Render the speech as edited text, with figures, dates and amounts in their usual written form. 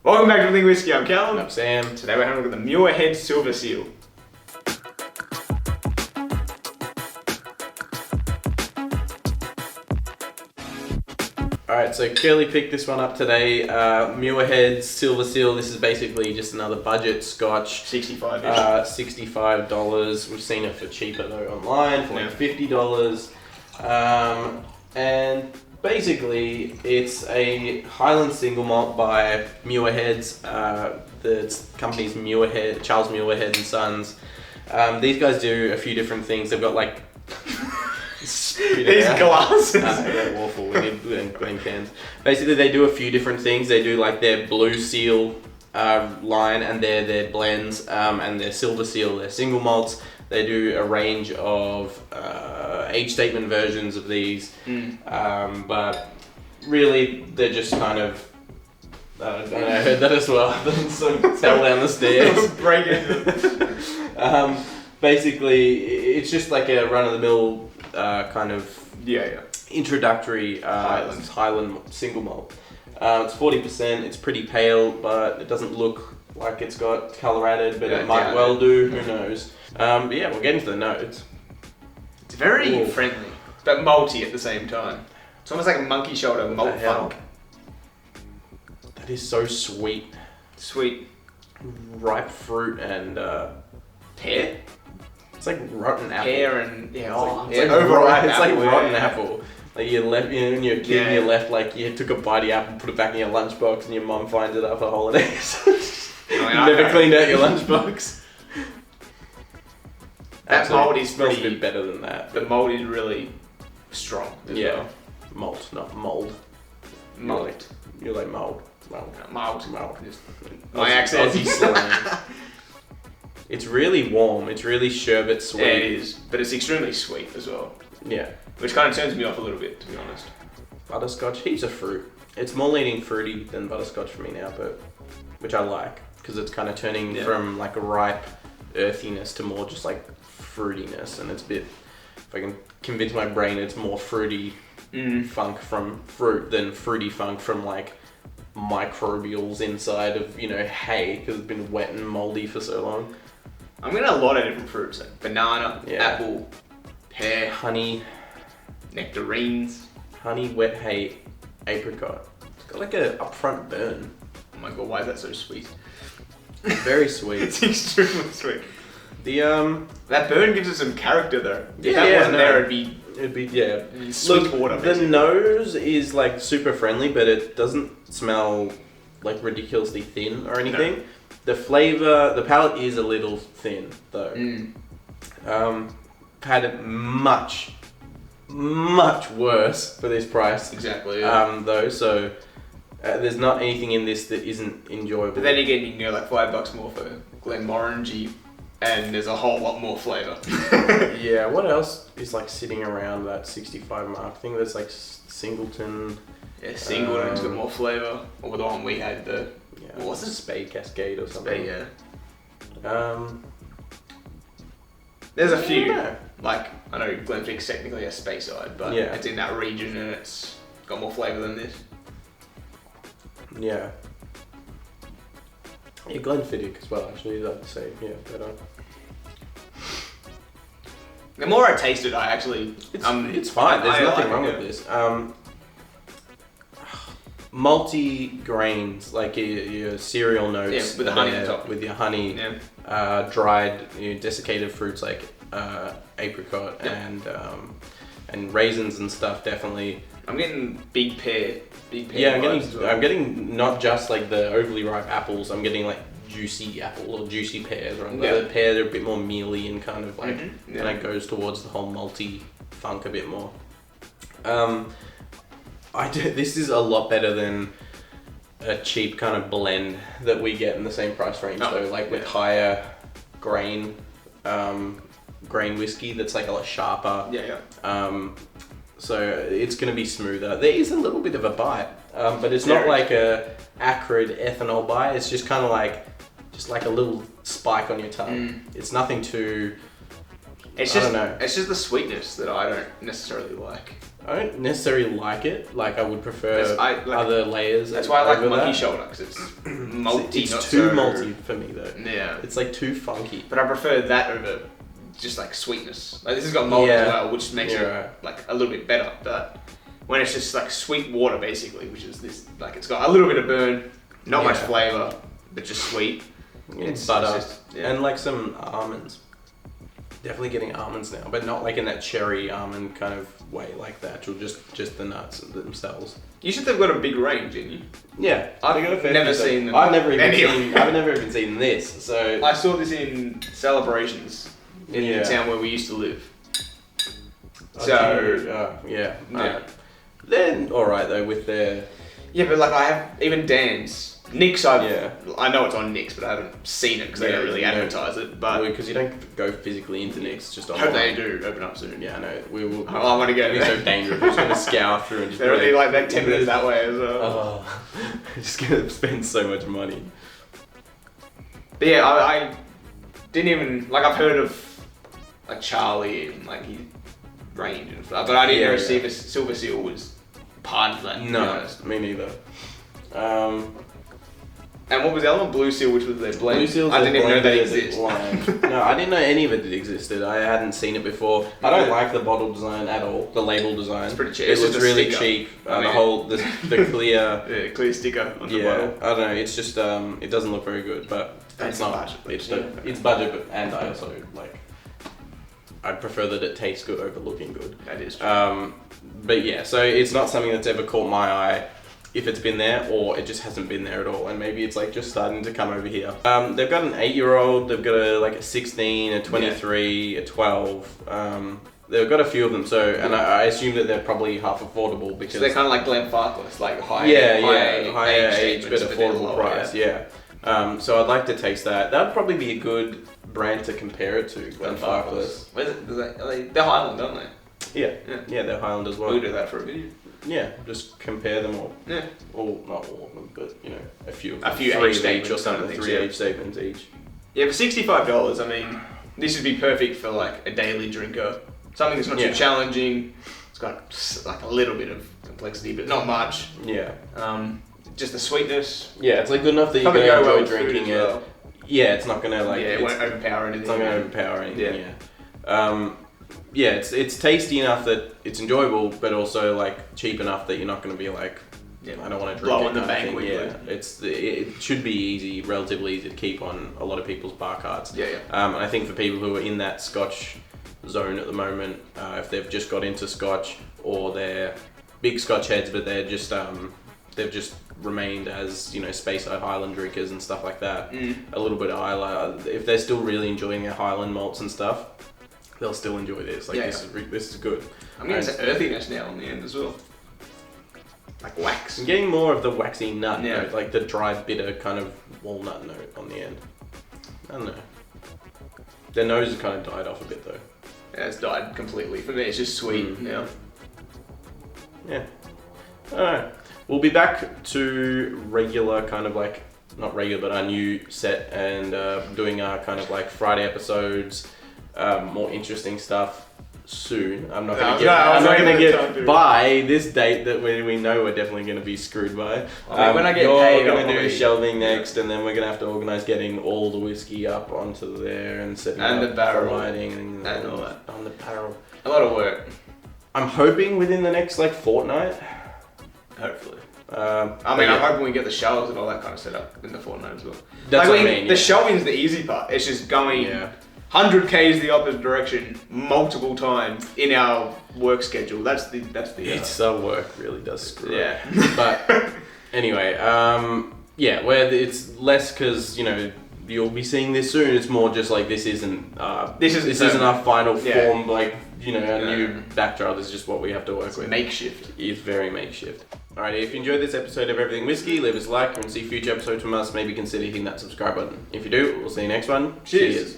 Welcome back to Everything Whiskey. I'm Callum. I'm Sam. Today we're having a look at the Muirhead Silver Seal. Alright, so Curly picked this one up today. Muirhead Silver Seal. This is basically just another budget scotch. $65. $65. We've seen it for cheaper though online, for like $50. And basically, it's a Highland single malt by Muirhead's. The company's Muirhead, Charles Muirhead and Sons. These guys do a few different things. They've got like these glasses. They're awful. We need green cans. Basically, they do a few different things. They do like their blue seal line and their blends, and their silver seal, their single malts. They do a range of age statement versions of these, but really they're just kind of. I heard that as well. So fell down the stairs. Break it. Basically, it's just like a run-of-the-mill kind of introductory Highland single malt. It's 40%. It's pretty pale, but it doesn't look like it's got colour added, but it might well do. Who knows? But yeah, we'll get into the notes. It's very friendly, but malty at the same time. It's almost like a monkey shoulder malt funk. That is so sweet. Sweet. Ripe fruit and pear. It's like rotten apple. Pear and overripe. It's like rotten apple. Like you left, when you're a kid, you left like you took a bite of the apple, put it back in your lunchbox, and your mum finds it after holidays. You never cleaned out your lunchbox. That mold is smells a bit better than that. The mold is really strong. Yeah, malt, not mold. Malt. You're like mold. Malt. Just my accent. Aussie slang. It's really warm. It's really sherbet sweet. Yeah, it is, but it's extremely sweet as well. Yeah. Which kind of turns me off a little bit, to be honest. Butterscotch, heaps of fruit. It's more leaning fruity than butterscotch for me now, but which I like because it's kind of turning from like a ripe earthiness to more just like fruitiness, and it's a bit. If I can convince my brain, it's more fruity funk from fruit than fruity funk from like microbials inside of hay because it's been wet and moldy for so long. I'm getting a lot of different fruits: like banana, apple, pear, honey, nectarines, wet hay, apricot. It's got like a upfront burn. Oh my god, why is that so sweet? Very sweet. It's extremely sweet. That burn gives it some character though. If that wasn't there, it'd be sweet water. The nose is like super friendly, but it doesn't smell like ridiculously thin or anything. No. The flavor, the palate is a little thin though. Had it much worse for this price. Exactly. Yeah. Though, so there's not anything in this that isn't enjoyable. But then again, you can go like $5 more for Glenmorangie, and there's a whole lot more flavor. Yeah. What else is like sitting around that 65 mark? I think there's like Singleton. Yeah, Singleton's got more flavor. Or the one we had, what was it? Spade Cascade or something. Spade, yeah. There's a few. Like, I know Glenfig's technically a Speyside, but it's in that region and it's got more flavour than this. Yeah. Yeah, Glenfiddich as well, actually, I'd say, better. The more I taste it, I actually... It's fine, there's nothing wrong with this. Multi-grains, like your cereal notes. With the honey on top. With your honey, dried, desiccated fruits like apricot and raisins and stuff, definitely. I'm getting big pear. Yeah, I'm getting not just like the overly ripe apples. I'm getting like juicy apple or juicy pears. Right? The pear, they're a bit more mealy and kind of like kind of goes towards the whole malty funk a bit more. This is a lot better than a cheap kind of blend that we get in the same price range though, like with higher grain whiskey that's like a lot sharper. So it's going to be smoother. There is a little bit of a bite, but it's not like a acrid ethanol bite. It's just kind of like a little spike on your tongue. It's nothing too. I don't know. It's just the sweetness that I don't necessarily like. I don't necessarily like it. Like I would prefer other layers. That's why I like monkey shoulder, because it's malty. It's too malty for me though. Yeah. It's like too funky. But I prefer that over just like sweetness. Like this has got malt as well, which makes it like a little bit better. But when it's just like sweet water basically, which is this, like it's got a little bit of burn, not much flavour, but just sweet. It's butter and like some almonds. Definitely getting almonds now, but not like in that cherry almond kind of way, like the actual just the nuts themselves. You said they've got a big range, didn't you? Yeah, I've never seen them. I've never even seen this. So I saw this in celebrations in the town where we used to live. They're all right though with their. Yeah, but like I have even Dan's. Nick's, I know it's on Nick's, but I haven't seen it because they don't really advertise it. But because you don't go physically into Nick's, just on. Hope they do open up soon. Yeah, I know. We will. I want to go. It's so dangerous. We're just gonna scour through and just. They're only like that 10 minutes that way as well. Oh, just gonna spend so much money. But yeah, I didn't even like. I've heard of like Charlie and like his range and stuff, but I didn't know Silver Seal was part of that. No, me neither. And what was the other one? Blue Seal, which was their blend. Blue Seal's I didn't even know that existed. No, I didn't know any of it existed. I hadn't seen it before. I don't like the bottle design at all. The label design. It's pretty cheap. It looks really cheap. The clear. Clear sticker on the bottle. I don't know. It's just it doesn't look very good, but it's not budget. It's budget, and I also like. I prefer that it tastes good over looking good. That is true. But yeah, so it's not something that's ever caught my eye. If it's been there, or it just hasn't been there at all, and maybe it's like just starting to come over here. They've got an 8-year-old, they've got a 16, a 23, a 12. They've got a few of them, so and I assume that they're probably half affordable because they're kind of like Glenfarclas, like higher age but affordable price. Yeah. So I'd like to taste that. That'd probably be a good brand to compare it to. Glenfarclas. Where's it? They're Highland, aren't they? Yeah, they're Highland as well. We'll do that for a video. Yeah, just compare them all. Yeah. All, not all of them, but a few. A few age statements or something. 3 age statements each. Yeah, for $65, I mean, this would be perfect for like a daily drinker. Something that's not too challenging. It's got like a little bit of complexity, but not much. Yeah. Just the sweetness. Yeah, it's like good enough that you're gonna enjoy drinking it. Well. Yeah, it's not gonna like. Yeah, it won't overpower anything. It's not gonna overpower anything. Yeah. It's tasty enough that it's enjoyable, but also like cheap enough that you're not going to be like, I don't want to drink blow it. in the bank. Yeah, it should be easy, relatively easy to keep on a lot of people's bar cards. Yeah. And I think for people who are in that Scotch zone at the moment, if they've just got into Scotch or they're big Scotch heads, but they're just they've just remained as Speyside Highland drinkers and stuff like that. A little bit of Isla. If they're still really enjoying their Highland malts and stuff, they'll still enjoy this. This is good. I'm getting some earthiness now on the end as well. Like wax. I'm getting more of the waxy nut note, like the dry, bitter kind of walnut note on the end. I don't know. Their nose has kind of died off a bit though. Yeah, it's died completely. For me, it's just sweet now. Yeah. Alright. We'll be back to regular kind of like, not regular, but our new set and doing our kind of like Friday episodes. More interesting stuff soon. I'm not going to get by this date that we know we're definitely going to be screwed by. When I get paid, you're going to do shelving next, and then we're going to have to organise getting all the whiskey up onto there and setting and up the barrel lighting and all that on the barrel. A lot of work. I'm hoping within the next like fortnight. Hopefully. I'm hoping we get the shelves and all that kind of set up in the fortnight as well. That's what I mean. The shelving's the easy part. It's just going 100 k's the opposite direction multiple times in our work schedule. That's the. It's work really does screw up. But anyway, where it's less because you'll be seeing this soon. It's more just like this isn't our final form. Like our new backdrop. This is just what we have to work with. Makeshift. It's very makeshift. Alright, if you enjoyed this episode of Everything Whiskey, leave us a like and see future episodes from us. Maybe consider hitting that subscribe button. If you do, we'll see you next one. Cheers.